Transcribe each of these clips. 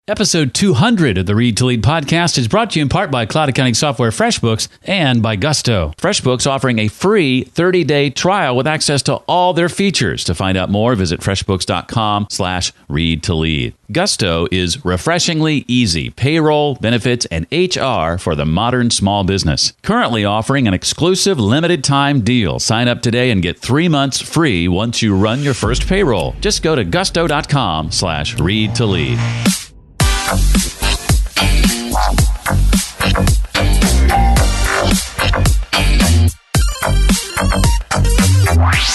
Episode 200 of the Read to Lead podcast is brought to you in part by cloud accounting software FreshBooks and by Gusto. FreshBooks offering a free 30-day trial with access to all their features. To find out more, visit freshbooks.com/read-to-lead. Gusto is refreshingly easy payroll, benefits, and HR for the modern small business. Currently offering an exclusive limited time deal. Sign up today and get 3 months free once you run your first payroll. Just go to gusto.com/read-to-lead.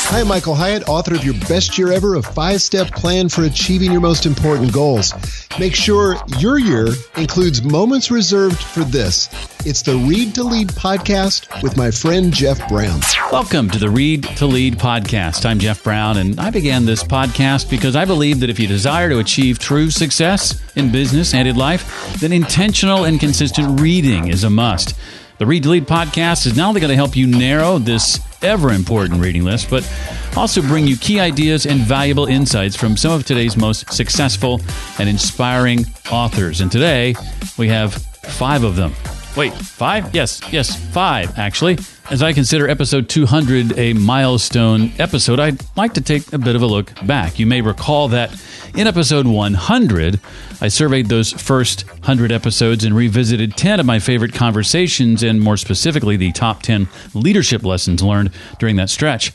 Hi, I'm Michael Hyatt, author of Your Best Year Ever, a 5-step plan for achieving your most important goals. Make sure your year includes moments reserved for this. It's the Read to Lead podcast with my friend Jeff Brown. Welcome to the Read to Lead podcast. I'm Jeff Brown, and I began this podcast because I believe that if you desire to achieve true success in business and in life, then intentional and consistent reading is a must. The Read to Lead podcast is not only going to help you narrow this ever-important reading list, but also bring you key ideas and valuable insights from some of today's most successful and inspiring authors. And today, we have 5 of them. Wait, 5? Yes, 5, actually. As I consider episode 200 a milestone episode, I'd like to take a bit of a look back. You may recall that in episode 100, I surveyed those first 100 episodes and revisited 10 of my favorite conversations, and more specifically, the top 10 leadership lessons learned during that stretch.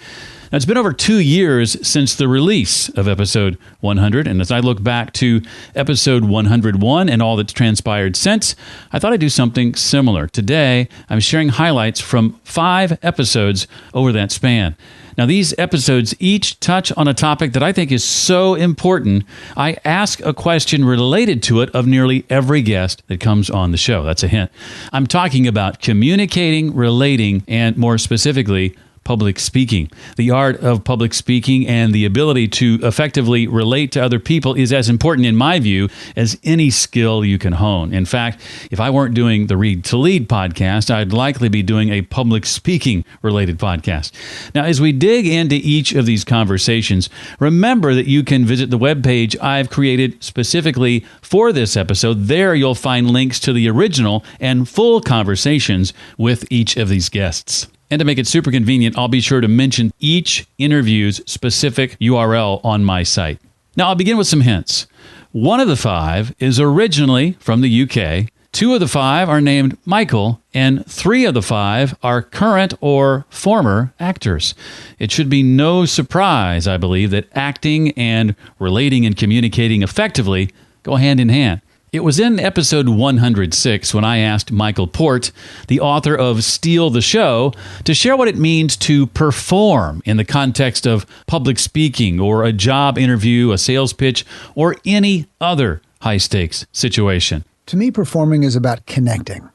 Now, it's been over 2 years since the release of episode 100, and as I look back to episode 101 and all that's transpired since, I thought I'd do something similar. Today, I'm sharing highlights from 5 episodes over that span. Now, these episodes each touch on a topic that I think is so important, I ask a question related to it of nearly every guest that comes on the show. That's a hint. I'm talking about communicating, relating, and more specifically, public speaking. The art of public speaking and the ability to effectively relate to other people is as important, in my view, as any skill you can hone. In fact, if I weren't doing the Read to Lead podcast, I'd likely be doing a public speaking related podcast. Now, as we dig into each of these conversations, remember that you can visit the webpage I've created specifically for this episode. There you'll find links to the original and full conversations with each of these guests. And to make it super convenient, I'll be sure to mention each interview's specific URL on my site. Now, I'll begin with some hints. 1 of the 5 is originally from the UK. 2 of the 5 are named Michael, and 3 of the 5 are current or former actors. It should be no surprise, I believe, that acting and relating and communicating effectively go hand in hand. It was in episode 106 when I asked Michael Port, the author of Steal the Show, to share what it means to perform in the context of public speaking or a job interview, a sales pitch, or any other high-stakes situation. To me, performing is about connecting.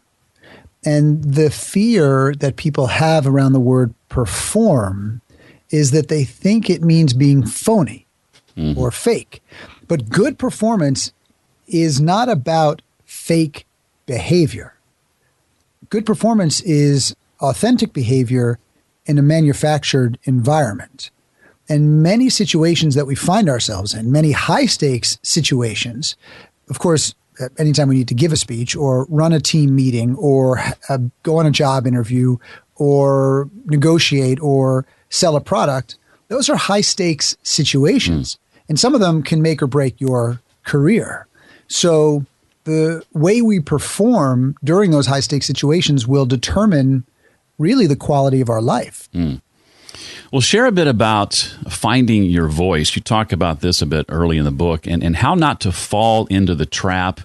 And the fear that people have around the word perform is that they think it means being phony or fake. But good performance is not about fake behavior. Good performance is authentic behavior in a manufactured environment. And many situations that we find ourselves in, many high-stakes situations, of course, anytime we need to give a speech or run a team meeting or go on a job interview or negotiate or sell a product, those are high-stakes situations. And some of them can make or break your career. So the way we perform during those high-stakes situations will determine really the quality of our life. Well, share a bit about finding your voice. You talk about this a bit early in the book, and how not to fall into the trap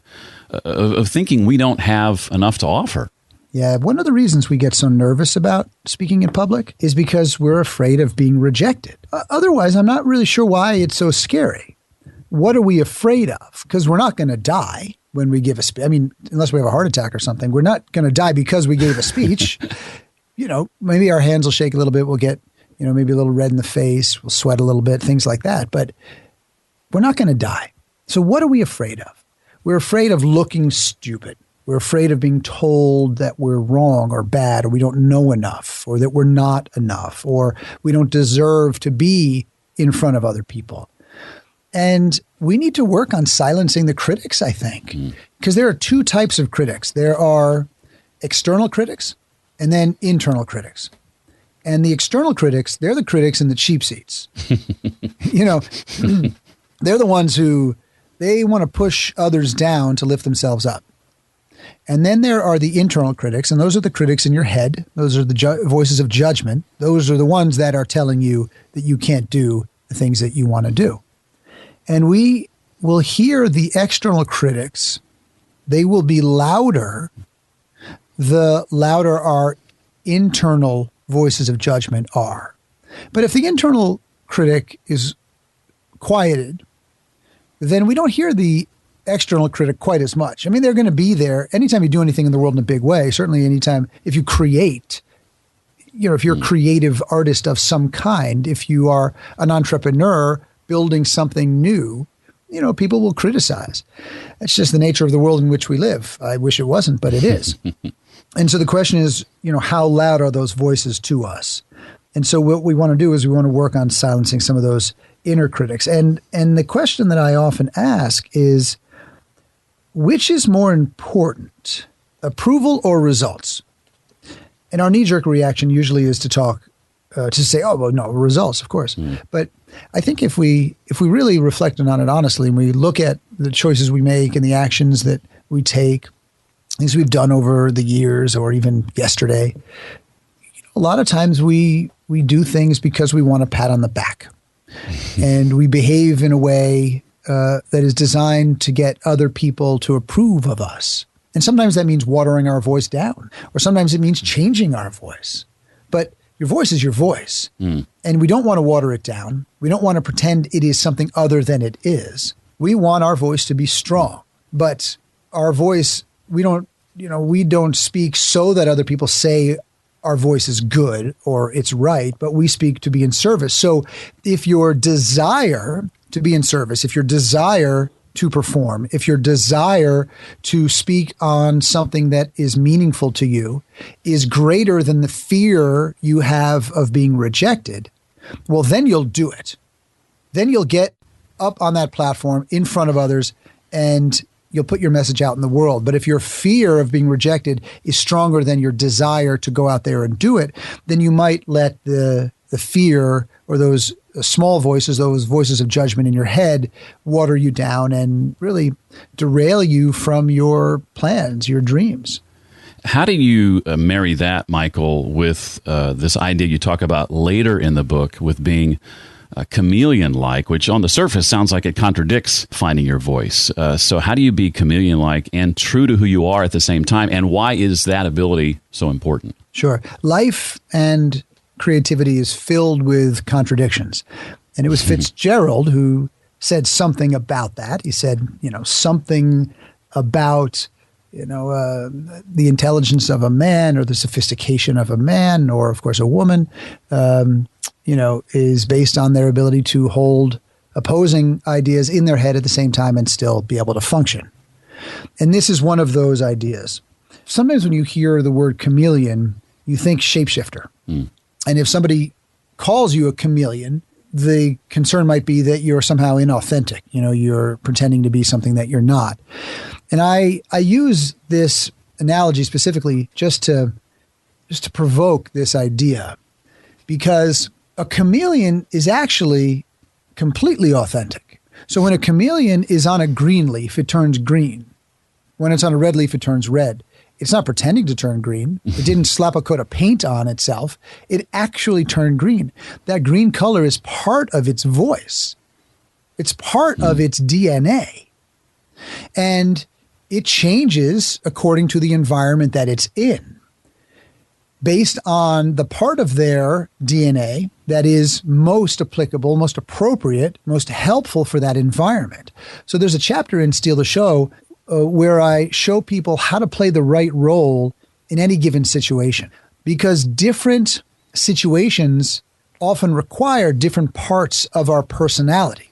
of thinking we don't have enough to offer. Yeah, one of the reasons we get so nervous about speaking in public is because we're afraid of being rejected. Otherwise, I'm not really sure why it's so scary. What are we afraid of? Because we're not going to die when we give a speech. I mean, unless we have a heart attack or something, we're not going to die because we gave a speech. Maybe our hands will shake a little bit. We'll get, maybe a little red in the face. We'll sweat a little bit, things like that. But we're not going to die. So what are we afraid of? We're afraid of looking stupid. We're afraid of being told that we're wrong or bad, or we don't know enough, or that we're not enough, or we don't deserve to be in front of other people. And we need to work on silencing the critics, I think, because there are two types of critics. There are external critics and then internal critics. And the external critics, they're the critics in the cheap seats. They're the ones who they want to push others down to lift themselves up. And then there are the internal critics, and those are the critics in your head. Those are the voices of judgment. Those are the ones that are telling you that you can't do the things that you want to do. And we will hear the external critics. They will be louder the louder our internal voices of judgment are. But if the internal critic is quieted, then we don't hear the external critic quite as much. I mean, they're going to be there anytime you do anything in the world in a big way. Certainly anytime if you create, if you're a creative artist of some kind, if you are an entrepreneur building something new, people will criticize. It's just the nature of the world in which we live. I wish it wasn't, but it is. And so the question is, how loud are those voices to us? And so what we want to do is we want to work on silencing some of those inner critics. And the question that I often ask is, which is more important, approval or results? And our knee-jerk reaction usually is to say, oh, well, no, results, of course. But I think if we really reflect on it honestly, and we look at the choices we make and the actions that we take, things we've done over the years or even yesterday, a lot of times we do things because we want a pat on the back. And we behave in a way that is designed to get other people to approve of us. And sometimes that means watering our voice down, or sometimes it means changing our voice. But your voice is your voice. And we don't want to water it down. We don't want to pretend it is something other than it is. We want our voice to be strong. But our voice, we don't speak so that other people say our voice is good or it's right, but we speak to be in service. So if your desire to be in service, if your desire to perform, if your desire to speak on something that is meaningful to you is greater than the fear you have of being rejected, well, then you'll do it. Then you'll get up on that platform in front of others and you'll put your message out in the world. But if your fear of being rejected is stronger than your desire to go out there and do it, then you might let the fear or those small voices, those voices of judgment in your head, water you down and really derail you from your plans, your dreams. How do you marry that, Michael, with this idea you talk about later in the book with being chameleon-like, which on the surface sounds like it contradicts finding your voice. So how do you be chameleon-like and true to who you are at the same time? And why is that ability so important? Sure. Life and creativity is filled with contradictions. And it was Fitzgerald who said something about that. He said, something about, the intelligence of a man or the sophistication of a man or, of course, a woman, is based on their ability to hold opposing ideas in their head at the same time and still be able to function. And this is one of those ideas. Sometimes when you hear the word chameleon, you think shapeshifter. And if somebody calls you a chameleon, the concern might be that you're somehow inauthentic. You're pretending to be something that you're not. And I use this analogy specifically just to provoke this idea, because a chameleon is actually completely authentic. So when a chameleon is on a green leaf, it turns green. When it's on a red leaf, it turns red. It's not pretending to turn green. It didn't slap a coat of paint on itself. It actually turned green. That green color is part of its voice. It's part of its DNA. And it changes according to the environment that it's in, based on the part of their DNA that is most applicable, most appropriate, most helpful for that environment. So there's a chapter in Steal the Show where I show people how to play the right role in any given situation, because different situations often require different parts of our personality.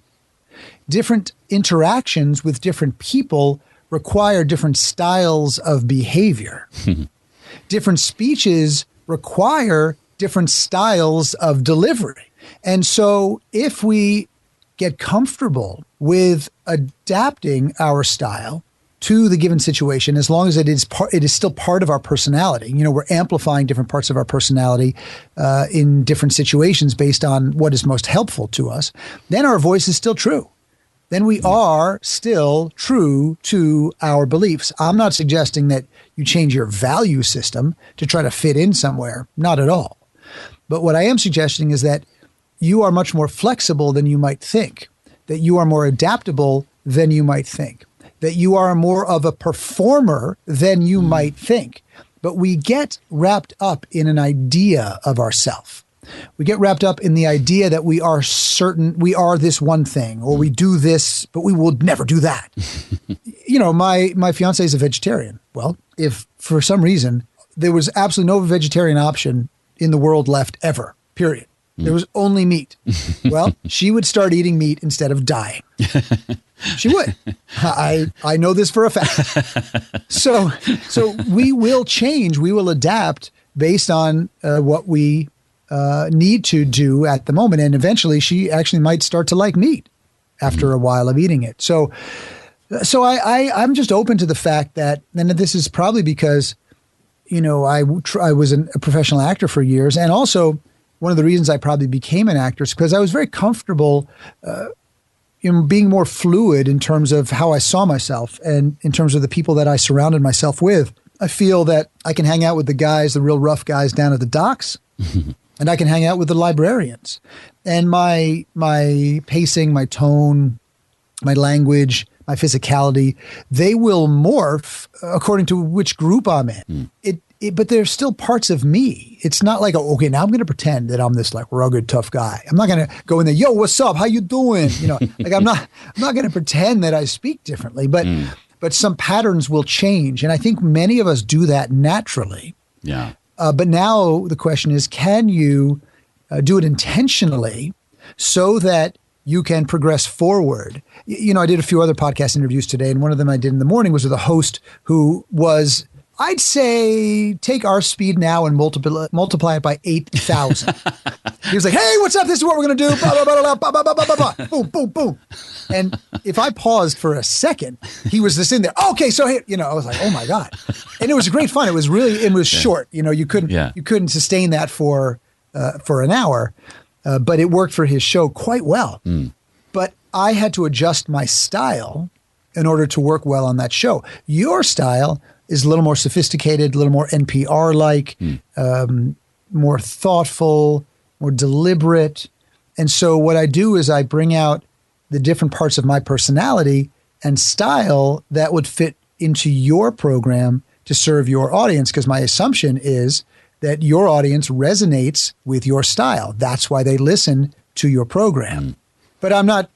Different interactions with different people require different styles of behavior. Different speeches require different styles of delivery. And so if we get comfortable with adapting our style to the given situation, as long as it is still part of our personality. We're amplifying different parts of our personality in different situations based on what is most helpful to us, then our voice is still true. Then we are still true to our beliefs. I'm not suggesting that you change your value system to try to fit in somewhere. Not at all. But what I am suggesting is that you are much more flexible than you might think, that you are more adaptable than you might think, that you are more of a performer than you might think. But we get wrapped up in an idea of ourself. We get wrapped up in the idea that we are certain we are this one thing, or we do this, but we will never do that. My fiance is a vegetarian. Well, if for some reason there was absolutely no vegetarian option in the world left ever, period. There was only meat. Well, she would start eating meat instead of dying. She would. I know this for a fact. So we will change. We will adapt based on what we need to do at the moment. And eventually she actually might start to like meat after a while of eating it. So I'm just open to the fact that, and this is probably because, I was a professional actor for years. And also one of the reasons I probably became an actor is because I was very comfortable being more fluid in terms of how I saw myself and in terms of the people that I surrounded myself with. I feel that I can hang out with the real rough guys down at the docks. And I can hang out with the librarians. And my pacing, my tone, my language, my physicality, they will morph according to which group I'm in. But there's still parts of me. It's not like, okay, now I'm going to pretend that I'm this like rugged, tough guy. I'm not going to go in there, yo, what's up? How you doing? Like I'm not going to pretend that I speak differently, but some patterns will change. And I think many of us do that naturally. Yeah. But now the question is, can you do it intentionally so that you can progress forward? I did a few other podcast interviews today, and one of them I did in the morning was with a host who was, I'd say, take our speed now and multiply it by 8,000. He was like, hey, what's up? This is what we're going to do. Blah, blah, blah, blah, blah, blah, blah, blah, blah. Boom, boom, boom. And if I paused for a second, he was just in there. Okay, so here, I was like, oh my God. And it was great fun. It was short. You couldn't sustain that for an hour, but it worked for his show quite well. But I had to adjust my style in order to work well on that show. Your style is a little more sophisticated, a little more NPR-like, more thoughtful, more deliberate. And so what I do is I bring out the different parts of my personality and style that would fit into your program to serve your audience, because my assumption is that your audience resonates with your style. That's why they listen to your program. But I'm not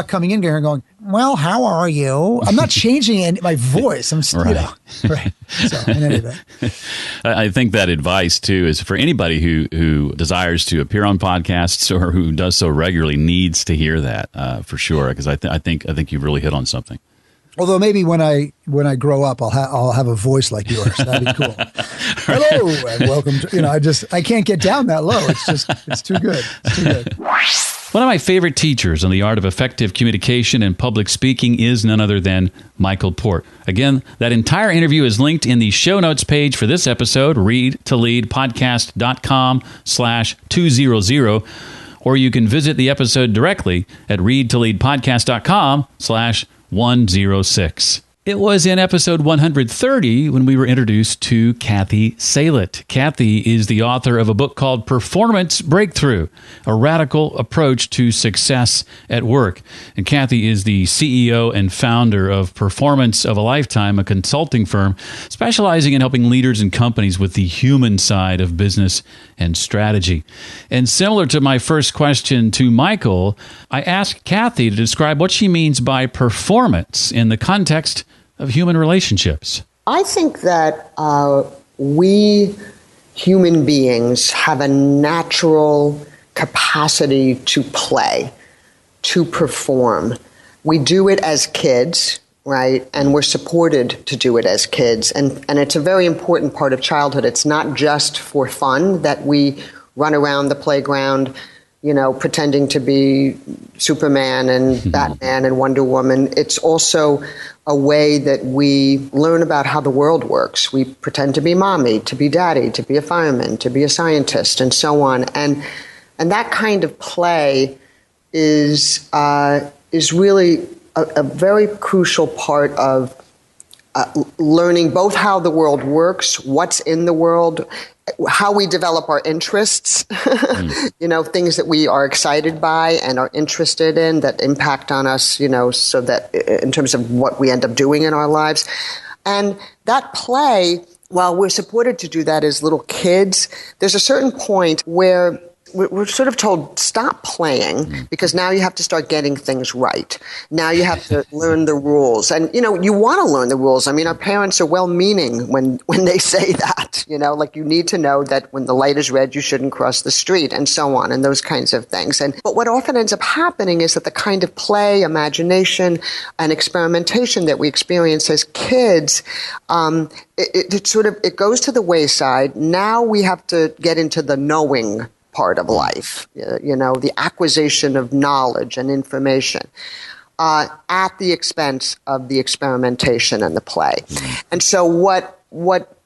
coming in here and going, well, how are you? I'm not changing my voice. I'm still, right. So in any event. I think that advice too is for anybody who desires to appear on podcasts or who does so regularly needs to hear that for sure. Because I think you've really hit on something. Although maybe when I grow up, I'll have a voice like yours. That'd be cool. Hello and welcome to, I can't get down that low. It's too good. It's too good. One of my favorite teachers on the art of effective communication and public speaking is none other than Michael Port. Again, that entire interview is linked in the show notes page for this episode, readtoleadpodcast.com/200, or you can visit the episode directly at readtoleadpodcast.com/106. It was in episode 130 when we were introduced to Kathy Salett. Kathy is the author of a book called Performance Breakthrough, a radical approach to success at work. And Kathy is the CEO and founder of Performance of a Lifetime, a consulting firm specializing in helping leaders and companies with the human side of business and strategy. And similar to my first question to Michael, I asked Kathy to describe what she means by performance in the context of human relationships. I think that we human beings have a natural capacity to play, to perform. We do it as kids, right? And we're supported to do it as kids. And it's a very important part of childhood. It's not just for fun that we run around the playground, pretending to be Superman and Batman and Wonder Woman. It's also a way that we learn about how the world works. We pretend to be mommy, to be daddy, to be a fireman, to be a scientist, and so on. And that kind of play is really a very crucial part of learning both how the world works, what's in the world, how we develop our interests, things that we are excited by and are interested in that impact on us, so that in terms of what we end up doing in our lives. And that play, while we're supported to do that as little kids, there's a certain point where we're sort of told, stop playing, because now you have to start getting things right. Now you have to learn the rules. And, you want to learn the rules. I mean, our parents are well-meaning when they say that, like you need to know that when the light is red, you shouldn't cross the street, and so on, and those kinds of things. But what often ends up happening is that the kind of play, imagination, and experimentation that we experience as kids, it goes to the wayside. Now we have to get into the knowing part of life, the acquisition of knowledge and information at the expense of the experimentation and the play. And so what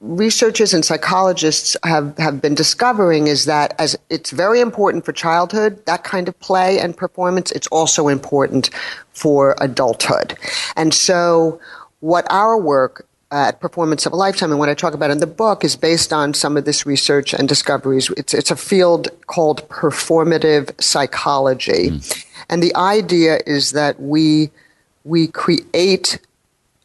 researchers and psychologists have been discovering is that as it's very important for childhood, that kind of play and performance, it's also important for adulthood. And so what our work at Performance of a Lifetime, and what I talk about in the book, is based on some of this research and discoveries. It's a field called performative psychology. And the idea is that we create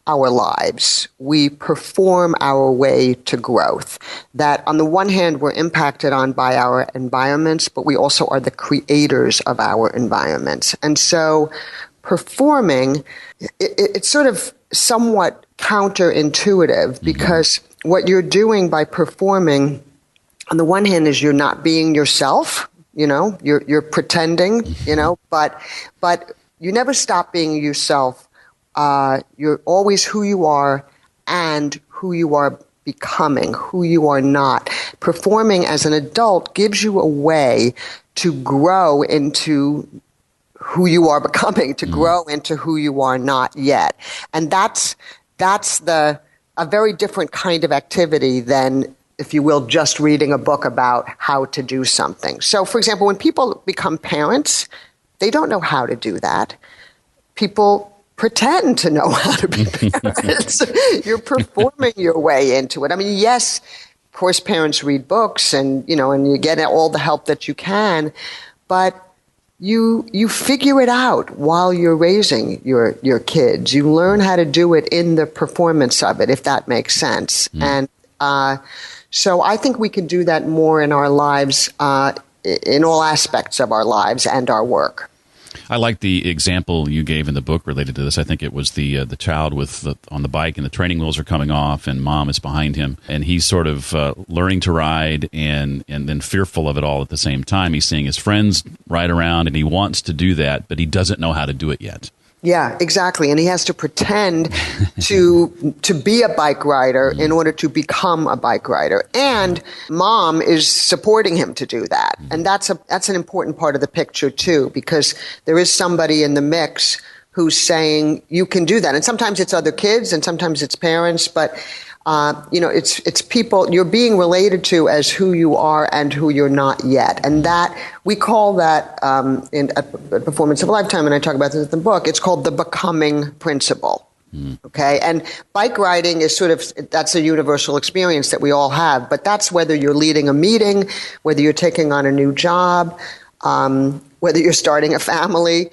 our lives. We perform our way to growth. That on the one hand, we're impacted on by our environments, but we also are the creators of our environments. And so performing, it's sort of somewhat counterintuitive, because what you're doing by performing, on the one hand, is you're not being yourself, you're pretending, but you never stop being yourself. You're always who you are and who you are becoming, who you are not. Performing as an adult gives you a way to grow into who you are becoming, to grow into who you are not yet. And that's a very different kind of activity than, if you will, just reading a book about how to do something. So, for example, when people become parents, they don't know how to do that. People pretend to know how to be parents. You're performing your way into it. I mean, yes, of course, parents read books and you get all the help that you can, but you figure it out while you're raising your kids. You learn how to do it in the performance of it, if that makes sense. And so I think we can do that more in our lives, in all aspects of our lives and our work. I like the example you gave in the book related to this. I think it was the child on the bike, and the training wheels are coming off, and mom is behind him, and he's sort of learning to ride and then fearful of it all at the same time. He's seeing his friends ride around, and he wants to do that, but he doesn't know how to do it yet. Yeah, exactly. And he has to pretend to be a bike rider in order to become a bike rider. And mom is supporting him to do that. And that's an important part of the picture too, because there is somebody in the mix who's saying you can do that. And sometimes it's other kids and sometimes it's parents, but it's people you're being related to as who you are and who you're not yet. And that, we call that in a Performance of a Lifetime, and I talk about this in the book, it's called the becoming principle. Okay. And bike riding is that's a universal experience that we all have, but that's whether you're leading a meeting, whether you're taking on a new job, whether you're starting a family,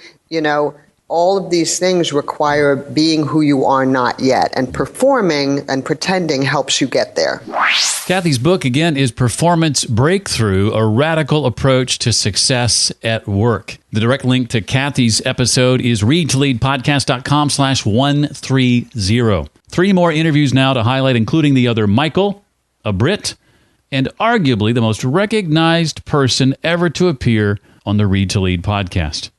all of these things require being who you are not yet, and performing and pretending helps you get there. Kathy's book, again, is Performance Breakthrough, a radical approach to success at work. The direct link to Kathy's episode is readtoleadpodcast.com/130. 3 more interviews now to highlight, including the other Michael, a Brit, and arguably the most recognized person ever to appear on the Read to Lead podcast.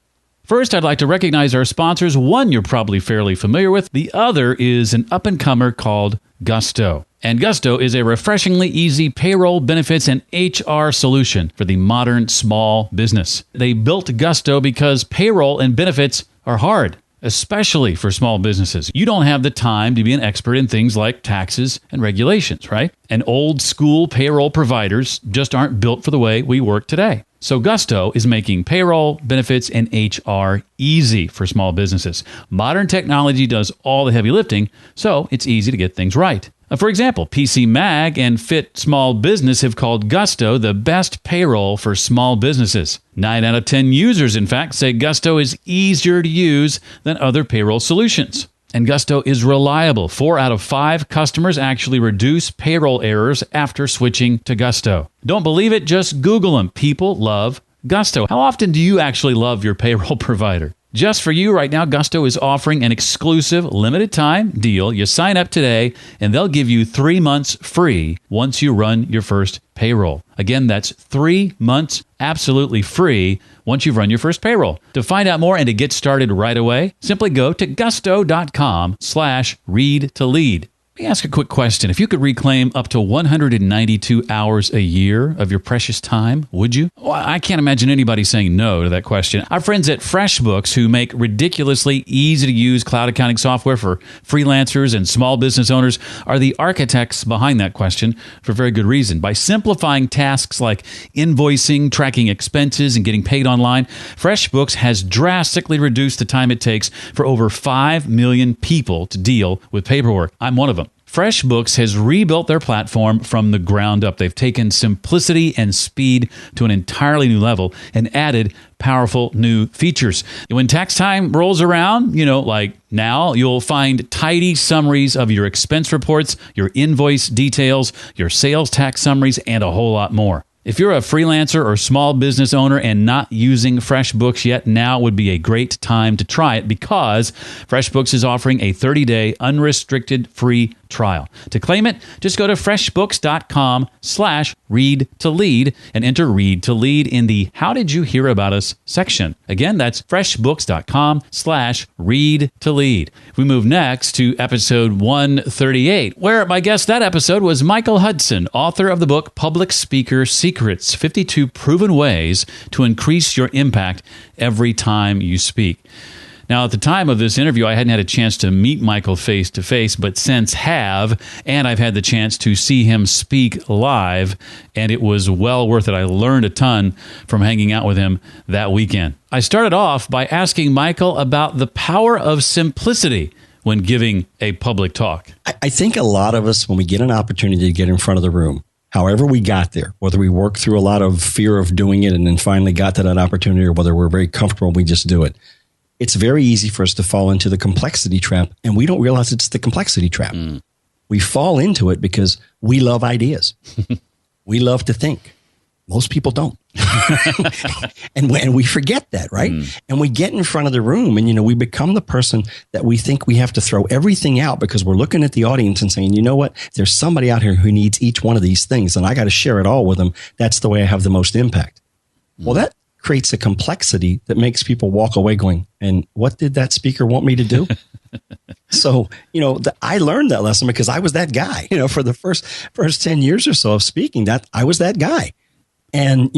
First, I'd like to recognize our sponsors. One you're probably fairly familiar with. The other is an up-and-comer called Gusto. And Gusto is a refreshingly easy payroll, benefits, and HR solution for the modern small business. They built Gusto because payroll and benefits are hard, especially for small businesses. You don't have the time to be an expert in things like taxes and regulations, right? And old school payroll providers just aren't built for the way we work today. So Gusto is making payroll, benefits, and HR easy for small businesses. Modern technology does all the heavy lifting, so it's easy to get things right. For example, PC Mag and Fit Small Business have called Gusto the best payroll for small businesses. 9 out of 10 users, in fact, say Gusto is easier to use than other payroll solutions. And Gusto is reliable. 4 out of 5 customers actually reduce payroll errors after switching to Gusto. Don't believe it? Just Google them. People love Gusto. How often do you actually love your payroll provider? Just for you right now, Gusto is offering an exclusive limited time deal. You sign up today and they'll give you 3 months free once you run your first payroll. Again, that's 3 months absolutely free once you've run your first payroll. To find out more and to get started right away, simply go to gusto.com/read-to-lead. Let me ask a quick question. If you could reclaim up to 192 hours a year of your precious time, would you? Well, I can't imagine anybody saying no to that question. Our friends at FreshBooks, who make ridiculously easy-to-use cloud accounting software for freelancers and small business owners, are the architects behind that question for very good reason. By simplifying tasks like invoicing, tracking expenses, and getting paid online, FreshBooks has drastically reduced the time it takes for over 5 million people to deal with paperwork. I'm one of them. FreshBooks has rebuilt their platform from the ground up. They've taken simplicity and speed to an entirely new level and added powerful new features. When tax time rolls around, like now, you'll find tidy summaries of your expense reports, your invoice details, your sales tax summaries, and a whole lot more. If you're a freelancer or small business owner and not using FreshBooks yet, now would be a great time to try it because FreshBooks is offering a 30-day unrestricted free trial. To claim it, just go to freshbooks.com/read-to-lead and enter read to lead in the How Did You Hear About Us section. Again, that's freshbooks.com/read-to-lead. We move next to episode 138, where my guest that episode was Michael Hudson, author of the book Public Speaker Secrets, 52 Proven Ways to Increase Your Impact Every Time You Speak. Now, at the time of this interview, I hadn't had a chance to meet Michael face to face, but since have, and I've had the chance to see him speak live, and it was well worth it. I learned a ton from hanging out with him that weekend. I started off by asking Michael about the power of simplicity when giving a public talk. I think a lot of us, when we get an opportunity to get in front of the room, however we got there, whether we worked through a lot of fear of doing it and then finally got to that opportunity, or whether we're very comfortable and we just do it, it's very easy for us to fall into the complexity trap, and we don't realize it's the complexity trap. We fall into it because we love ideas. We love to think. Most people don't. and we forget that, right? And we get in front of the room and, we become the person that we think we have to throw everything out because we're looking at the audience and saying, you know what? There's somebody out here who needs each one of these things, and I got to share it all with them. That's the way I have the most impact. Well, that creates a complexity that makes people walk away going, and what did that speaker want me to do? So, I learned that lesson because I was that guy, for the first 10 years or so of speaking, that I was that guy. And,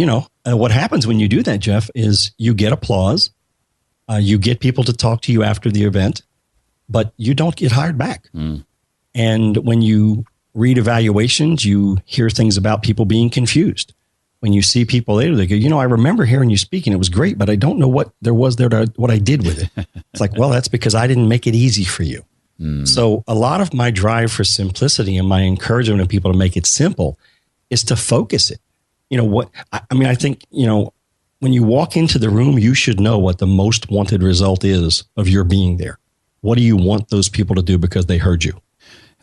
what happens when you do that, Jeff, is you get applause. You get people to talk to you after the event, but you don't get hired back. And when you read evaluations, you hear things about people being confused. When you see people later, they go, I remember hearing you speak and it was great, but I don't know what there was there, what I did with it. It's like, well, that's because I didn't make it easy for you. So a lot of my drive for simplicity and my encouragement of people to make it simple is to focus it. I think, when you walk into the room, you should know what the most wanted result is of your being there. What do you want those people to do because they heard you?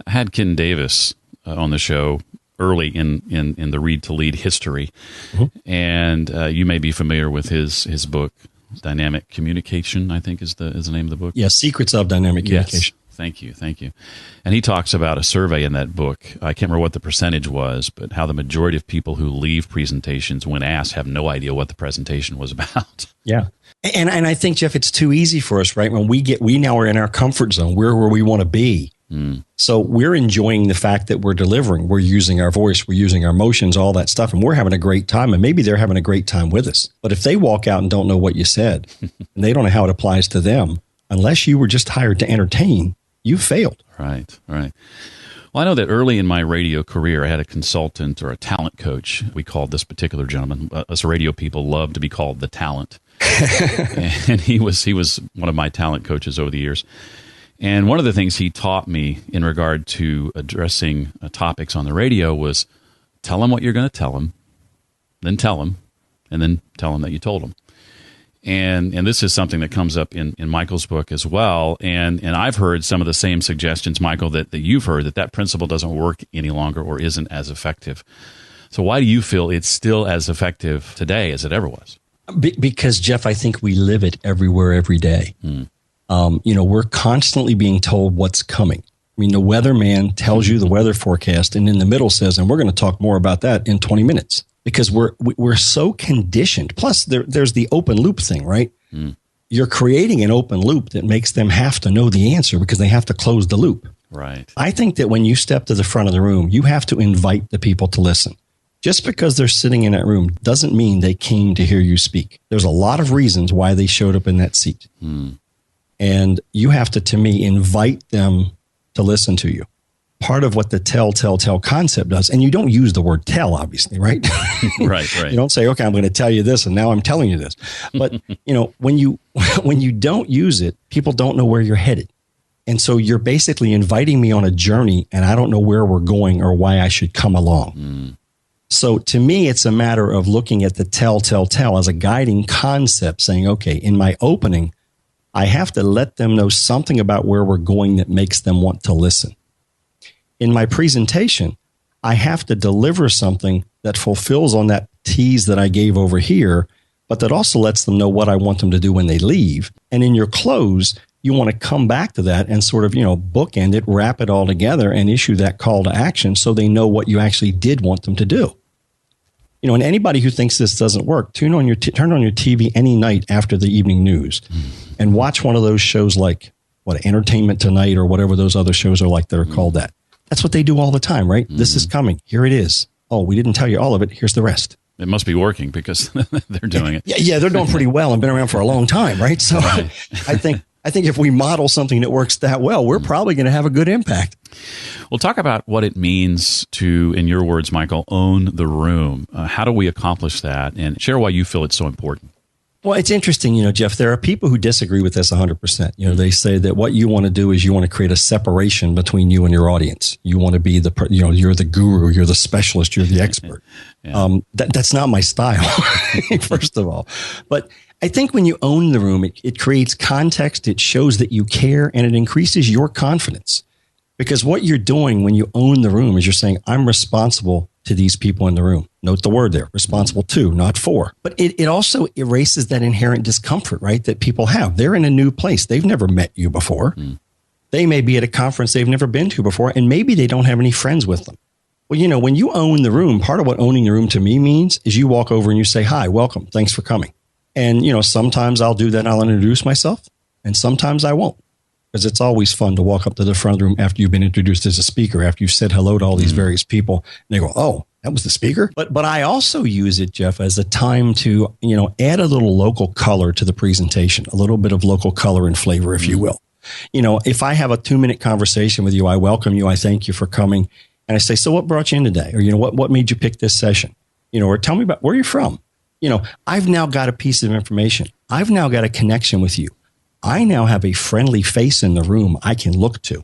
I had Ken Davis on the show early in the Read to Lead history. And you may be familiar with his book, Dynamic Communication, I think is the name of the book. Yeah, Secrets of Dynamic Communication. Yes. Thank you. And he talks about a survey in that book. I can't remember what the percentage was, but how the majority of people who leave presentations when asked have no idea what the presentation was about. Yeah. And I think, Jeff, it's too easy for us, right? When we now are in our comfort zone, we're where we want to be. So we're enjoying the fact that we're delivering. We're using our voice, we're using our emotions, all that stuff, and we're having a great time. And maybe they're having a great time with us. But if they walk out and don't know what you said, and they don't know how it applies to them, unless you were just hired to entertain, you failed. Right. Well, I know that early in my radio career, I had a consultant or a talent coach. We called this particular gentleman. Us radio people love to be called the talent. And he was one of my talent coaches over the years. And one of the things he taught me in regard to addressing topics on the radio was tell them what you're going to tell them, then tell them, and then tell them that you told them. And this is something that comes up in Michael's book as well. And I've heard some of the same suggestions, Michael, that you've heard, that principle doesn't work any longer or isn't as effective. So why do you feel it's still as effective today as it ever was? Because, Jeff, I think we live it everywhere, every day. We're constantly being told what's coming. I mean, the weatherman tells you the weather forecast, and in the middle says, and we're going to talk more about that in 20 minutes, because we're so conditioned. Plus, there's the open loop thing, right? You're creating an open loop that makes them have to know the answer because they have to close the loop. Right. I think that when you step to the front of the room, you have to invite the people to listen. Just because they're sitting in that room doesn't mean they came to hear you speak. There's a lot of reasons why they showed up in that seat. And you have to me, invite them to listen to you. Part of what the tell concept does, and you don't use the word tell, obviously, right? Right. You don't say, okay, I'm going to tell you this, and now I'm telling you this. But, when you don't use it, people don't know where you're headed. And so you're basically inviting me on a journey, and I don't know where we're going or why I should come along. So to me, it's a matter of looking at the tell as a guiding concept, saying, okay, in my opening, I have to let them know something about where we're going that makes them want to listen. In my presentation, I have to deliver something that fulfills on that tease that I gave over here, but that also lets them know what I want them to do when they leave. And in your close, you want to come back to that and sort of, bookend it, wrap it all together, and issue that call to action so they know what you actually did want them to do. And anybody who thinks this doesn't work, turn on your TV any night after the evening news and watch one of those shows like Entertainment Tonight or whatever those other shows are like that are called that. That's what they do all the time, right? This is coming. Here it is. Oh, we didn't tell you all of it. Here's the rest. It must be working because they're doing it. Yeah, they're doing pretty well and been around for a long time, right? So right. I think if we model something that works that well, we're probably going to have a good impact. We'll talk about what it means to, in your words, Michael, own the room. How do we accomplish that? And share why you feel it's so important. Well, it's interesting, Jeff, there are people who disagree with this 100%. They say that what you want to do is you want to create a separation between you and your audience. You want to be you're the guru, you're the specialist, you're the expert. That's not my style, first of all. But I think when you own the room, it creates context, it shows that you care, and it increases your confidence. Because what you're doing when you own the room is you're saying, I'm responsible to these people in the room. Note the word there, responsible to, not for. But it also erases that inherent discomfort, right, that people have. They're in a new place. They've never met you before. They may be at a conference they've never been to before, and maybe they don't have any friends with them. Well, when you own the room, part of what owning the room to me means is you walk over and you say, hi, welcome, thanks for coming. And, sometimes I'll do that and I'll introduce myself, and sometimes I won't. Because it's always fun to walk up to the front of the room after you've been introduced as a speaker, after you've said hello to all these various people, and they go, oh, that was the speaker? But I also use it, Jeff, as a time to, add a little local color to the presentation, a little bit of local color and flavor, if you will. If I have a 2-minute conversation with you, I welcome you, I thank you for coming, and I say, so what brought you in today? Or, what made you pick this session? Or tell me about where you're from. I've now got a piece of information. I've now got a connection with you. I now have a friendly face in the room I can look to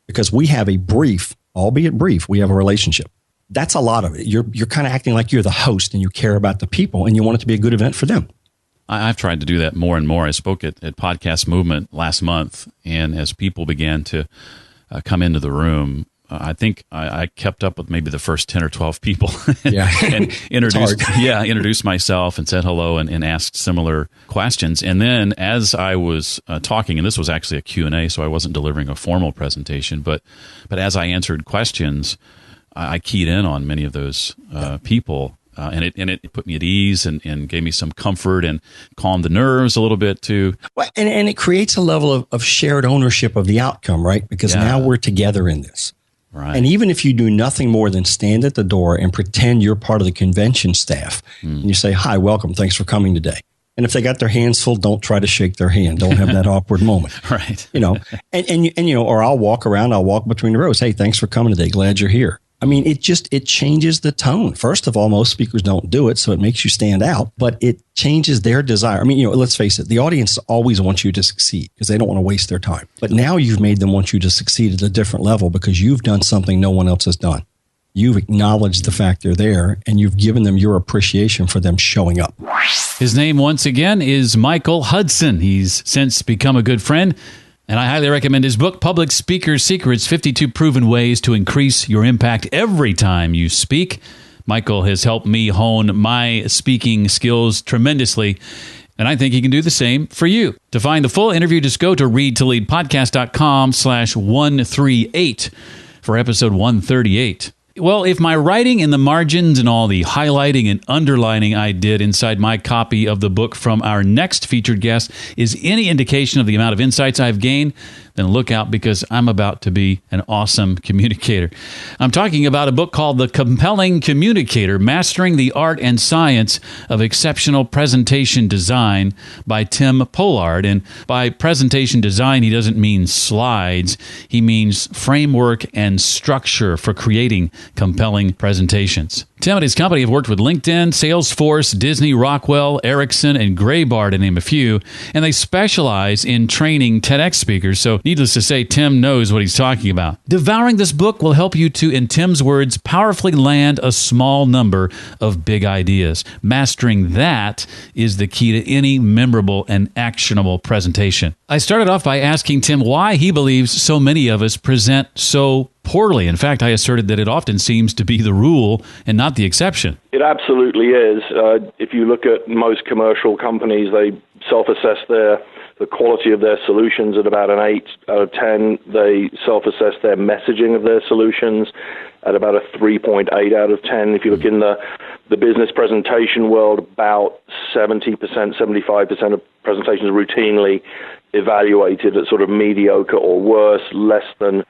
because we have a brief, albeit brief, we have a relationship. That's a lot of it. You're kind of acting like you're the host and you care about the people and you want it to be a good event for them. I've tried to do that more and more. I spoke at Podcast Movement last month, and as people began to come into the room, I think I kept up with maybe the first 10 or 12 people and introduced myself and said hello and asked similar questions. And then as I was talking, and this was actually a Q&A, so I wasn't delivering a formal presentation, but as I answered questions, I keyed in on many of those people And it put me at ease and gave me some comfort and calmed the nerves a little bit too. Well, and it creates a level of shared ownership of the outcome, right? Because now we're together in this. Right. And even if you do nothing more than stand at the door and pretend you're part of the convention staff, and you say, "Hi, welcome, thanks for coming today." And if they got their hands full, don't try to shake their hand. Don't have that awkward moment. Right. Or I'll walk between the rows. "Hey, thanks for coming today. Glad you're here." I mean, it changes the tone. First of all, most speakers don't do it, so it makes you stand out, but it changes their desire. I mean, let's face it, the audience always wants you to succeed because they don't want to waste their time. But now you've made them want you to succeed at a different level because you've done something no one else has done. You've acknowledged the fact they're there, and you've given them your appreciation for them showing up. His name, once again, is Michael Hudson. He's since become a good friend, and I highly recommend his book, Public Speaker Secrets, 52 Proven Ways to Increase Your Impact Every Time You Speak. Michael has helped me hone my speaking skills tremendously, and I think he can do the same for you. To find the full interview, just go to readtoleadpodcast.com/138 for episode 138. Well, if my writing in the margins and all the highlighting and underlining I did inside my copy of the book from our next featured guest is any indication of the amount of insights I've gained, then look out because I'm about to be an awesome communicator. I'm talking about a book called The Compelling Communicator, Mastering the Art and Science of Exceptional Presentation Design by Tim Pollard. And by presentation design, he doesn't mean slides. He means framework and structure for creating compelling presentations. Tim and his company have worked with LinkedIn, Salesforce, Disney, Rockwell, Ericsson, and Graybar, to name a few, and they specialize in training TEDx speakers, so needless to say, Tim knows what he's talking about. Devouring this book will help you to, in Tim's words, powerfully land a small number of big ideas. Mastering that is the key to any memorable and actionable presentation. I started off by asking Tim why he believes so many of us present so poorly. In fact, I asserted that it often seems to be the rule and not the exception. It absolutely is. If you look at most commercial companies, they self-assess the quality of their solutions at about an 8 out of 10. They self-assess their messaging of their solutions at about a 3.8 out of 10. If you look in the business presentation world, about 70%, 75% of presentations are routinely evaluated at sort of mediocre or worse. Less than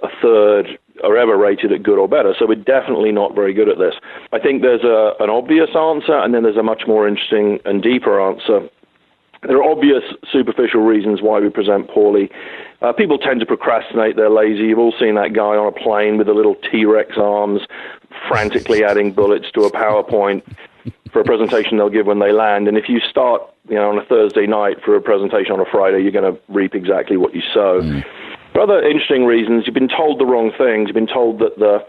a third are ever rated at good or better. So we're definitely not very good at this. I think there's an obvious answer, and then there's a much more interesting and deeper answer. There are obvious superficial reasons why we present poorly. People tend to procrastinate. They're lazy. You've all seen that guy on a plane with the little T-Rex arms, frantically adding bullets to a PowerPoint for a presentation they'll give when they land. And if you start, on a Thursday night for a presentation on a Friday, you're going to reap exactly what you sow. For other interesting reasons, you've been told the wrong things. You've been told that the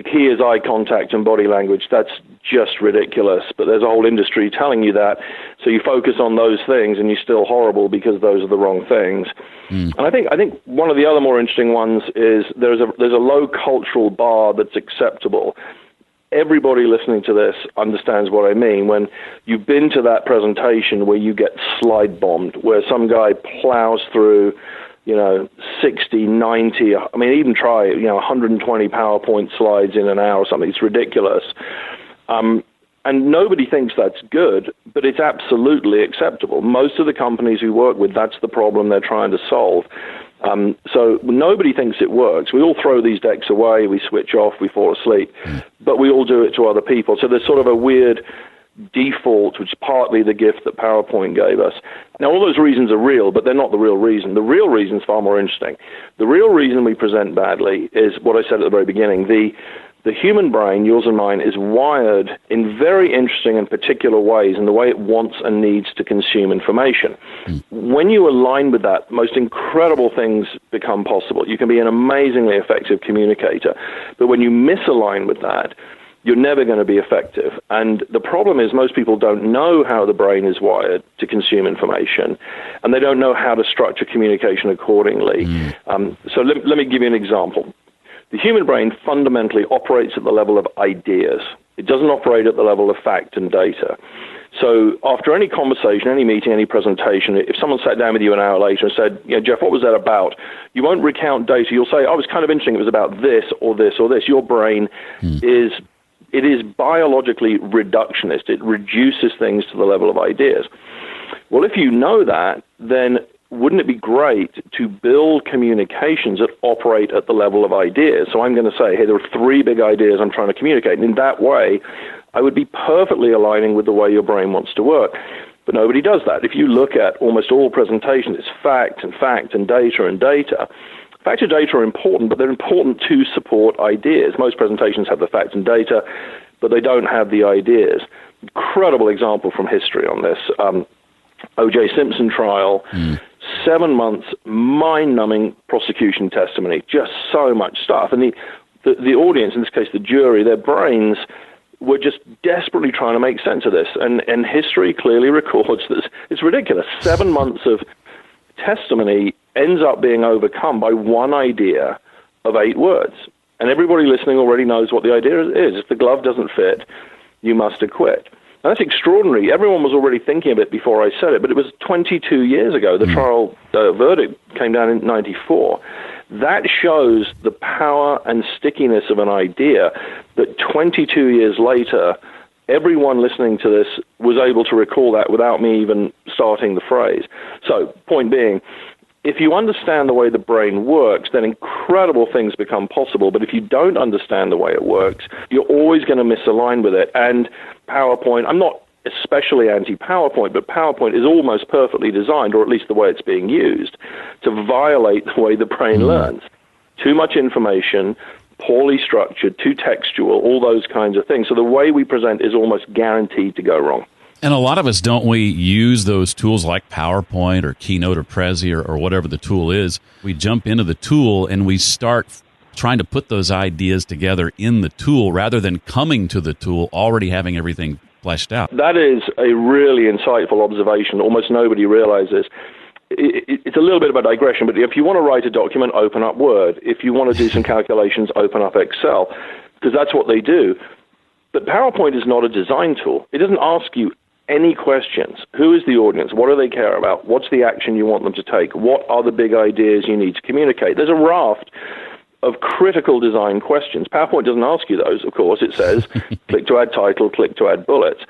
key is eye contact and body language. That's just ridiculous. But there's a whole industry telling you that. So you focus on those things and you're still horrible because those are the wrong things. And I think one of the other more interesting ones is there's a low cultural bar that's acceptable. Everybody listening to this understands what I mean. When you've been to that presentation where you get slide bombed, where some guy plows through 60, 90, I mean, even try 120 PowerPoint slides in an hour or something. It's ridiculous. And nobody thinks that's good, but it's absolutely acceptable. Most of the companies we work with, that's the problem they're trying to solve. So nobody thinks it works. We all throw these decks away, we switch off, we fall asleep, but we all do it to other people. So there's sort of a weird default, which is partly the gift that PowerPoint gave us. Now, all those reasons are real, but they're not the real reason. The real reason is far more interesting. The real reason we present badly is what I said at the very beginning. The human brain, yours and mine, is wired in very interesting and particular ways in the way it wants and needs to consume information. When you align with that, most incredible things become possible. You can be an amazingly effective communicator, but when you misalign with that, you're never going to be effective. And the problem is most people don't know how the brain is wired to consume information, and they don't know how to structure communication accordingly. So let me give you an example. The human brain fundamentally operates at the level of ideas. It doesn't operate at the level of fact and data. So after any conversation, any meeting, any presentation, if someone sat down with you an hour later and said, Jeff, what was that about? You won't recount data. You'll say, it was kind of interesting. It was about this or this or this. Your brain is it is biologically reductionist. It reduces things to the level of ideas. Well, if you know that, then wouldn't it be great to build communications that operate at the level of ideas? So I'm going to say, hey, there are 3 big ideas I'm trying to communicate. And in that way, I would be perfectly aligning with the way your brain wants to work. But nobody does that. If you look at almost all presentations, it's fact and data and data. Facts and data are important, but they're important to support ideas. Most presentations have the facts and data, but they don't have the ideas. Incredible example from history on this. O.J. Simpson trial, 7 months, mind-numbing prosecution testimony, just so much stuff. And the audience, in this case the jury, their brains were just desperately trying to make sense of this. And history clearly records this. It's ridiculous. 7 months of testimony ends up being overcome by one idea of 8 words. And everybody listening already knows what the idea is. If the glove doesn't fit, you must acquit. And that's extraordinary. Everyone was already thinking of it before I said it, but it was 22 years ago. The trial verdict came down in 94. That shows the power and stickiness of an idea that 22 years later, everyone listening to this was able to recall that without me even starting the phrase. So, point being, if you understand the way the brain works, then incredible things become possible. But if you don't understand the way it works, you're always going to misalign with it. And PowerPoint, I'm not especially anti-PowerPoint, but PowerPoint is almost perfectly designed, or at least the way it's being used, to violate the way the brain learns. Too much information, poorly structured, too textual, all those kinds of things. So the way we present is almost guaranteed to go wrong. And a lot of us, don't we, use those tools like PowerPoint or Keynote or Prezi or whatever the tool is. We jump into the tool and we start trying to put those ideas together in the tool rather than coming to the tool already having everything fleshed out. That is a really insightful observation. Almost nobody realizes. It's a little bit of a digression, but if you want to write a document, open up Word. If you want to do some calculations, open up Excel, because that's what they do. But PowerPoint is not a design tool. It doesn't ask you any questions. Who is the audience? What do they care about? What's the action you want them to take? What are the big ideas you need to communicate? There's a raft of critical design questions. PowerPoint doesn't ask you those, of course. It says, click to add title, click to add bullets.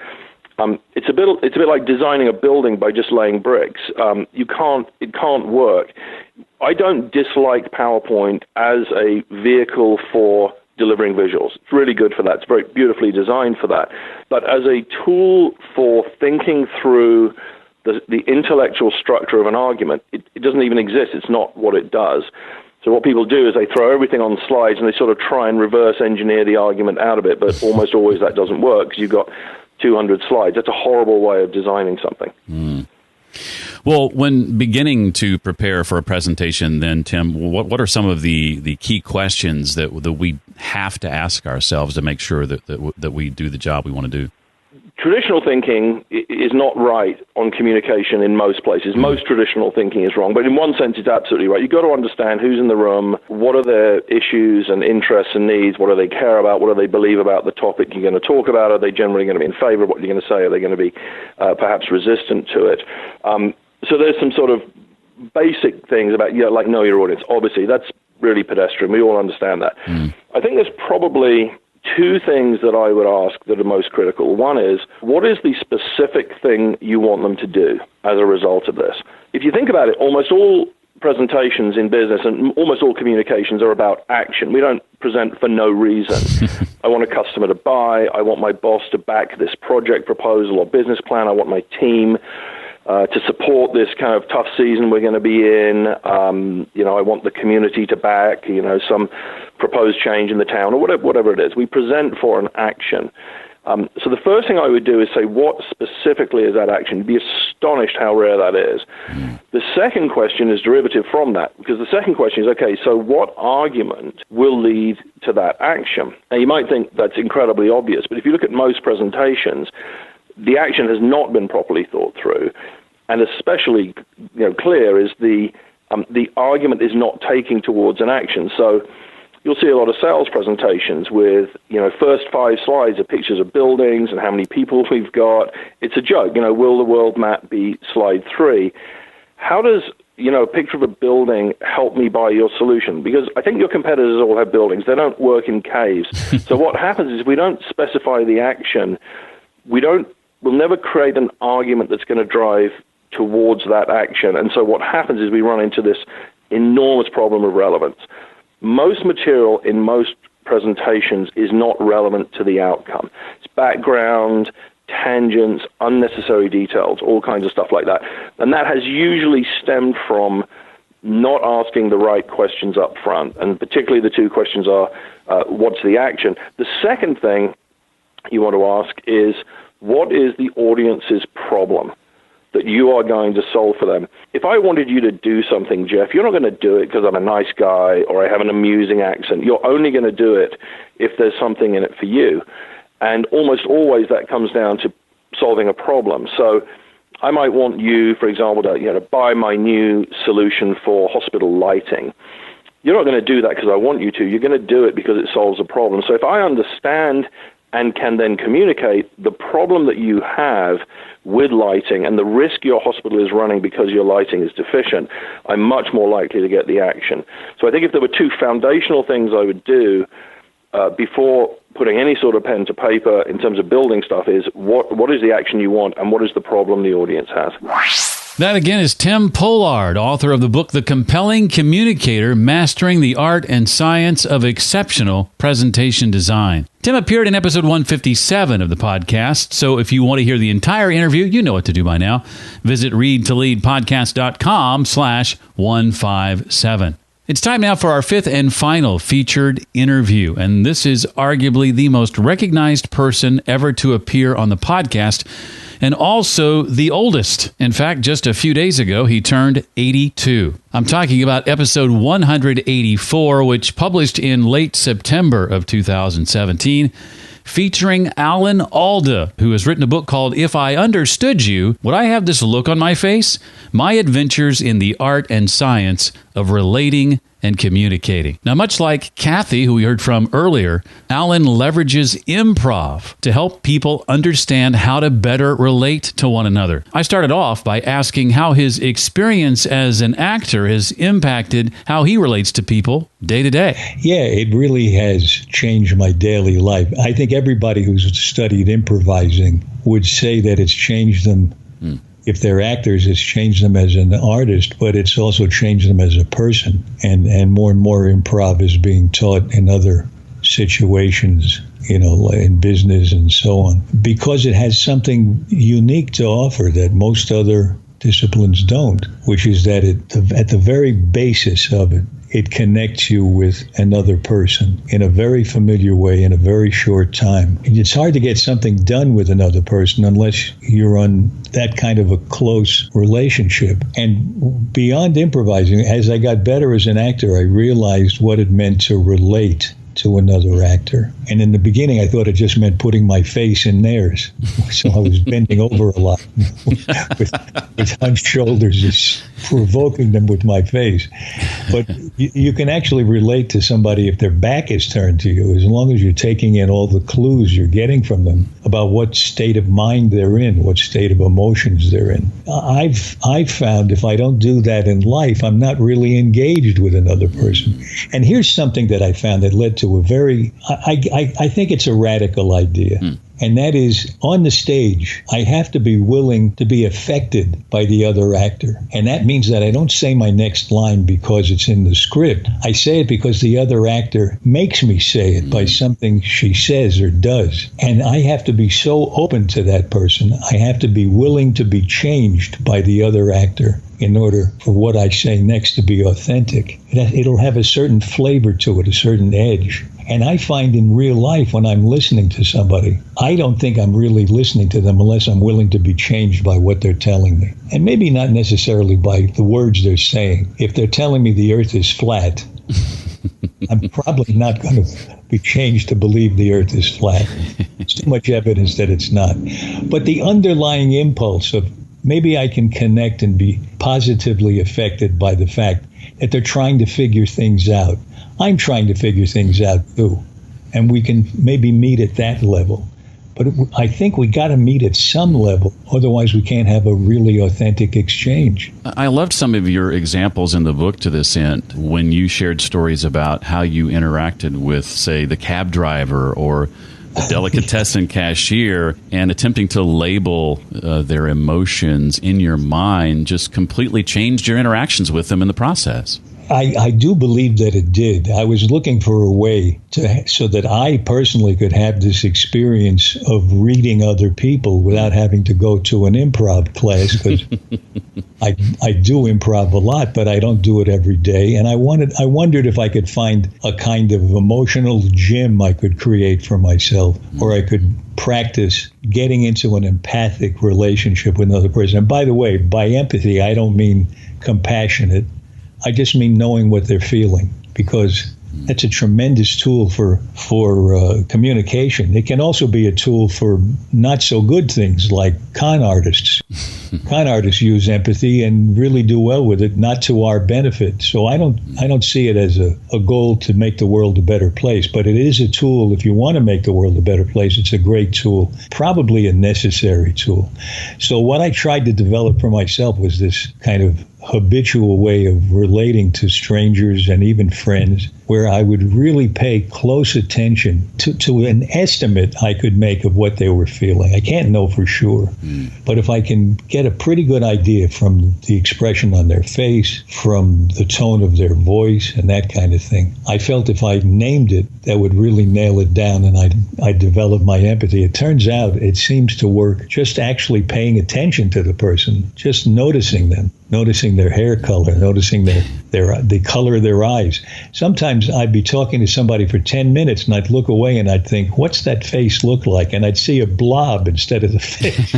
It's a bit like designing a building by just laying bricks. It can't work. I don't dislike PowerPoint as a vehicle for delivering visuals. It's really good for that. It's very beautifully designed for that. But as a tool for thinking through the intellectual structure of an argument, it doesn't even exist. It's not what it does. So what people do is they throw everything on slides and they sort of try and reverse engineer the argument out of it, but almost always that doesn't work because you've got 200 slides. That's a horrible way of designing something. Well, when beginning to prepare for a presentation, then, Tim, what are some of the key questions that we have to ask ourselves to make sure that we do the job we want to do? Traditional thinking is not right on communication in most places. Most traditional thinking is wrong, but in one sense, it's absolutely right. You've got to understand who's in the room, what are their issues and interests and needs, what do they care about, what do they believe about the topic you're going to talk about, are they generally going to be in favor of what you're going to say, are they going to be perhaps resistant to it? So there's some sort of basic things about, like know your audience. Obviously, that's really pedestrian. We all understand that. I think there's probably 2 things that I would ask that are most critical. One is, what is the specific thing you want them to do as a result of this? If you think about it, almost all presentations in business and almost all communications are about action. We don't present for no reason. I want a customer to buy. I want my boss to back this project proposal or business plan. I want my team to support this kind of tough season we're going to be in. I want the community to back, some proposed change in the town or whatever it is. We present for an action. So the first thing I would do is say, what specifically is that action? You'd be astonished how rare that is. The second question is derivative from that, because the second question is, okay, so what argument will lead to that action? Now, you might think that's incredibly obvious, but if you look at most presentations, the action has not been properly thought through, and especially clear is the argument is not taking towards an action. So you'll see a lot of sales presentations with, first 5 slides are pictures of buildings and how many people we've got. It's a joke, will the world map be slide 3? How does a picture of a building, help me buy your solution. Because I think your competitors all have buildings. They don't work in caves. So what happens is, if we don't specify the action, we'll never create an argument that's going to drive towards that action. And so what happens is we run into this enormous problem of relevance. Most material in most presentations is not relevant to the outcome. It's background, tangents, unnecessary details, all kinds of stuff like that. And that has usually stemmed from not asking the right questions up front. And particularly the two questions are, what's the action? The second thing you want to ask is, what is the audience's problem that you are going to solve for them? If I wanted you to do something, Jeff, you're not going to do it because I'm a nice guy or I have an amusing accent. You're only going to do it if there's something in it for you. And almost always that comes down to solving a problem. So I might want you, for example, to buy my new solution for hospital lighting. You're not going to do that because I want you to. You're going to do it because it solves a problem. So if I understand and can then communicate the problem that you have with lighting and the risk your hospital is running because your lighting is deficient, I'm much more likely to get the action. So I think if there were two foundational things I would do before putting any sort of pen to paper in terms of building stuff is, what is the action you want and what is the problem the audience has? That again is Tim Pollard, author of the book The Compelling Communicator, Mastering the Art and Science of Exceptional Presentation Design. Tim appeared in episode 157 of the podcast, so if you want to hear the entire interview, you know what to do by now. Visit readtoleadpodcast.com/157. It's time now for our fifth and final featured interview, and this is arguably the most recognized person ever to appear on the podcast, and also the oldest. In fact, just a few days ago, he turned 82. I'm talking about episode 184, which published in late September of 2017, featuring Alan Alda, who has written a book called If I Understood You, Would I Have This Look on My Face? My Adventures in the Art and Science of Relating and Communicating. Now, much like Kathy, who we heard from earlier, Alan leverages improv to help people understand how to better relate to one another. I started off by asking how his experience as an actor has impacted how he relates to people day to day. Yeah, it really has changed my daily life. I think everybody who's studied improvising would say that it's changed them. If they're actors, it's changed them as an artist, but it's also changed them as a person. And more improv is being taught in other situations, in business and so on, because it has something unique to offer that most other disciplines don't, which is that at the very basis of it, it connects you with another person in a very familiar way in a very short time. And it's hard to get something done with another person unless you're on that kind of a close relationship. And beyond improvising, as I got better as an actor, I realized what it meant to relate to another actor. And in the beginning, I thought it just meant putting my face in theirs. So I was bending over a lot with hunched shoulders, just provoking them with my face. But you can actually relate to somebody if their back is turned to you, as long as you're taking in all the clues you're getting from them about what state of mind they're in, what state of emotions they're in. I've found if I don't do that in life, I'm not really engaged with another person. And here's something that I found that led to a very, I think it's a radical idea. And that is, on the stage, I have to be willing to be affected by the other actor. And that means that I don't say my next line because it's in the script. I say it because the other actor makes me say it by something she says or does. And I have to be so open to that person. I have to be willing to be changed by the other actor in order for what I say next to be authentic. It'll have a certain flavor to it, a certain edge. And I find in real life, when I'm listening to somebody, I don't think I'm really listening to them unless I'm willing to be changed by what they're telling me. And maybe not necessarily by the words they're saying. If they're telling me the earth is flat, I'm probably not going to be changed to believe the earth is flat. There's too much evidence that it's not. But the underlying impulse of maybe I can connect and be positively affected by the fact that they're trying to figure things out. I'm trying to figure things out too. And we can maybe meet at that level. But I think we got to meet at some level. Otherwise, we can't have a really authentic exchange. I loved some of your examples in the book to this end when you shared stories about how you interacted with, say, the cab driver or the delicatessen cashier, and attempting to label their emotions in your mind just completely changed your interactions with them in the process. I do believe that it did. I was looking for a way so that I personally could have this experience of reading other people without having to go to an improv class, because I do improv a lot, but I don't do it every day. And I wondered if I could find a kind of emotional gym I could create for myself, or I could practice getting into an empathic relationship with another person. And by the way, by empathy, I don't mean compassionate. I just mean knowing what they're feeling, because that's a tremendous tool for communication. It can also be a tool for not so good things like con artists. Con artists use empathy and really do well with it, not to our benefit. So I don't see it as a goal to make the world a better place, but it is a tool. If you want to make the world a better place, it's a great tool, probably a necessary tool. So what I tried to develop for myself was this kind of habitual way of relating to strangers and even friends, where I would really pay close attention to an estimate I could make of what they were feeling. I can't know for sure, but if I can get a pretty good idea from the expression on their face, from the tone of their voice and that kind of thing, I felt if I named it, that would really nail it down, and I'd develop my empathy. It turns out it seems to work just actually paying attention to the person, just noticing them, noticing their hair color, noticing the color of their eyes. Sometimes I'd be talking to somebody for 10 minutes and I'd look away and I'd think, what's that face look like? And I'd see a blob instead of the face,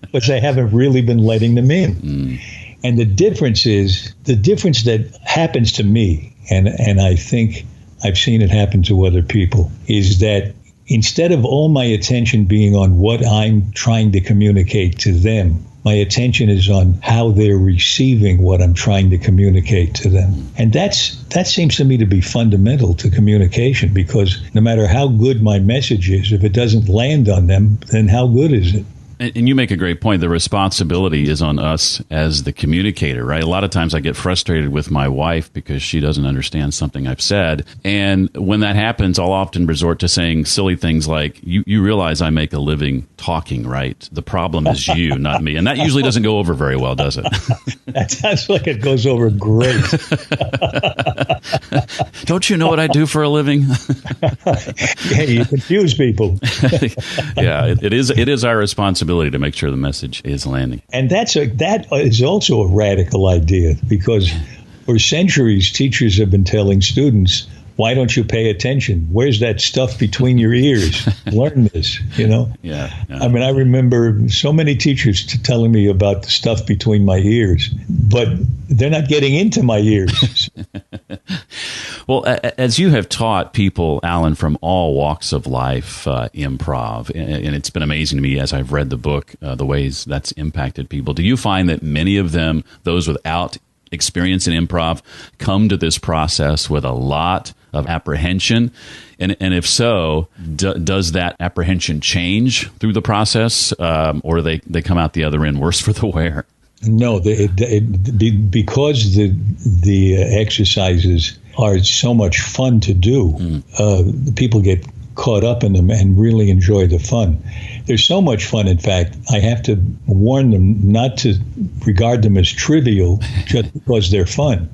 because I haven't really been letting them in. And the difference that happens to me, and I think I've seen it happen to other people, is that instead of all my attention being on what I'm trying to communicate to them, my attention is on how they're receiving what I'm trying to communicate to them. And that seems to me to be fundamental to communication, because no matter how good my message is, if it doesn't land on them, then how good is it? And you make a great point. The responsibility is on us as the communicator, right? A lot of times I get frustrated with my wife because she doesn't understand something I've said. And when that happens, I'll often resort to saying silly things like, you realize I make a living talking, right? The problem is you, not me. And that usually doesn't go over very well, does it? That sounds like it goes over great. Don't you know what I do for a living? Yeah, you confuse people. Yeah, it is our responsibility to make sure the message is landing. And that is also a radical idea, because for centuries, teachers have been telling students, why don't you pay attention? Where's that stuff between your ears? Learn this, Yeah. I mean, I remember so many teachers telling me about the stuff between my ears, but they're not getting into my ears. Well, as you have taught people, Alan, from all walks of life, improv, and it's been amazing to me as I've read the book, the ways that's impacted people. Do you find that many of them, those without experience in improv, come to this process with a lot of apprehension? And if so, does that apprehension change through the process, or they come out the other end worse for the wear? No, because the exercises are so much fun to do, people get caught up in them and really enjoy the fun. There's so much fun, in fact, I have to warn them not to regard them as trivial just because they're fun.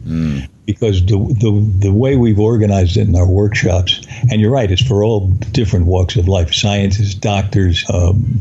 Because the way we've organized it in our workshops, and you're right, it's for all different walks of life, scientists, doctors,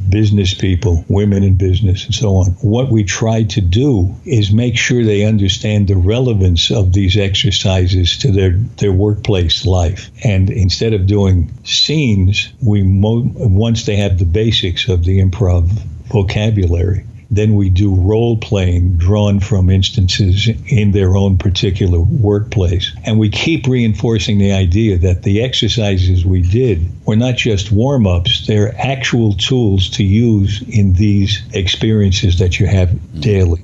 business people, women in business, and so on. What we try to do is make sure they understand the relevance of these exercises to their workplace life. And instead of doing scenes, once they have the basics of the improv vocabulary, then we do role-playing drawn from instances in their own particular workplace. And we keep reinforcing the idea that the exercises we did were not just warm-ups, they're actual tools to use in these experiences that you have daily.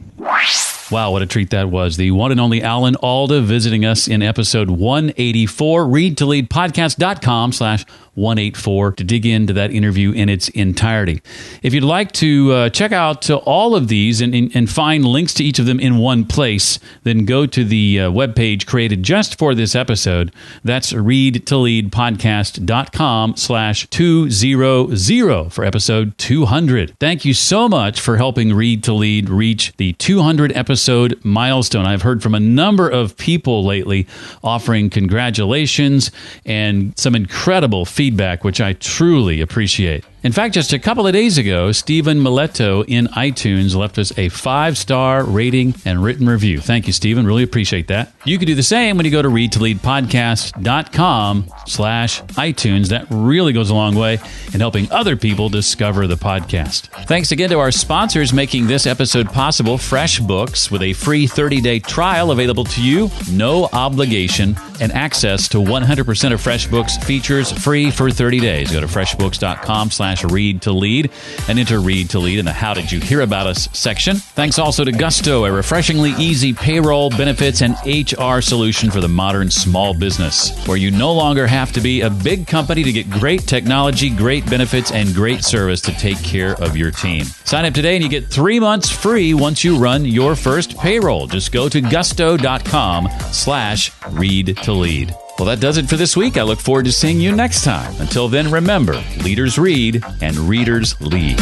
Wow, what a treat that was. The one and only Alan Alda visiting us in episode 184. ReadToLeadPodcast.com/184. 184 to dig into that interview in its entirety. If you'd like to check out all of these and find links to each of them in one place, then go to the webpage created just for this episode. That's readtoleadpodcast.com/200 for episode 200. Thank you so much for helping Read to Lead reach the 200 episode milestone. I've heard from a number of people lately offering congratulations and some incredible feedback, which I truly appreciate. In fact, just a couple of days ago, Stephen Miletto in iTunes left us a 5-star rating and written review. Thank you, Stephen. Really appreciate that. You can do the same when you go to readtoleadpodcast.com/iTunes. That really goes a long way in helping other people discover the podcast. Thanks again to our sponsors making this episode possible. FreshBooks, with a free 30-day trial available to you, no obligation, and access to 100% of FreshBooks features free for 30 days. Go to freshbooks.com/read to lead and enter Read to Lead in the How Did You Hear About Us section. Thanks also to Gusto, a refreshingly easy payroll, benefits, and HR solution for the modern small business, where you no longer have to be a big company to get great technology, great benefits, and great service to take care of your team. Sign up today and you get 3 months free once you run your first payroll. Just go to gusto.com/read to lead. Well, that does it for this week. I look forward to seeing you next time. Until then, remember, leaders read and readers lead.